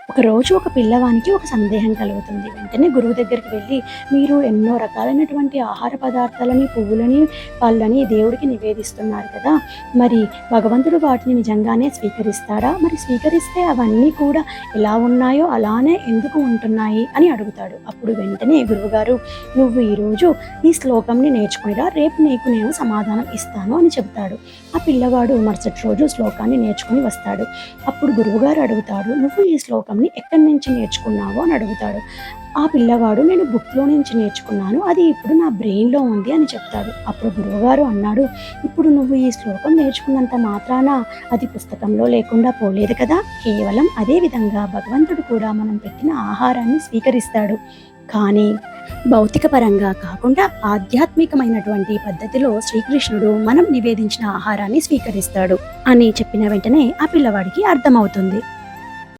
ఒకరోజు ఒక పిల్లవానికి ఒక సందేహం కలుగుతుంది. వెంటనే గురువు దగ్గరికి వెళ్ళి, మీరు ఎన్నో రకాలైనటువంటి ఆహార పదార్థాలని, పువ్వులని, పళ్ళని దేవుడికి నివేదిస్తున్నారు కదా! మరి భగవంతుడు వాటిని నిజంగానే స్వీకరిస్తాడా? మరి స్వీకరిస్తే అవన్నీ కూడా ఎలా ఉన్నాయో అలానే ఎందుకు ఉంటున్నాయి అని అడుగుతాడు. అప్పుడు వెంటనే గురువుగారు, నువ్వు ఈరోజు ఈ శ్లోకంని నేర్చుకునిరా, రేపు నీకు నేను సమాధానం ఇస్తాను అని చెబుతాడు. ఆ పిల్లవాడు మరుసటి రోజు శ్లోకాన్ని నేర్చుకుని వస్తాడు. అప్పుడు గురువుగారు అడుగుతాడు, నువ్వు ఈ శ్లోకంని ఎక్కడి నుంచి నేర్చుకున్నావు అని అడుగుతాడు. ఆ పిల్లవాడు, నేను బుక్లో నుంచి నేర్చుకున్నాను, అది ఇప్పుడు నా బ్రెయిన్లో ఉంది అని చెప్తాడు. అప్పుడు గురువుగారు అన్నాడు, ఇప్పుడు నువ్వు ఈ శ్లోకం నేర్చుకున్నంత మాత్రాన అది పుస్తకంలో లేకుండా పోలేదు కదా. కేవలం అదే విధంగా భగవంతుడు కూడా మనం పెట్టిన ఆహారాన్ని స్వీకరిస్తాడు. కానీ భౌతిక పరంగా కాకుండా ఆధ్యాత్మికమైనటువంటి పద్ధతిలో శ్రీకృష్ణుడు మనం నివేదించిన ఆహారాన్ని స్వీకరిస్తాడు అని చెప్పిన వెంటనే ఆ పిల్లవాడికి అర్థమవుతుంది.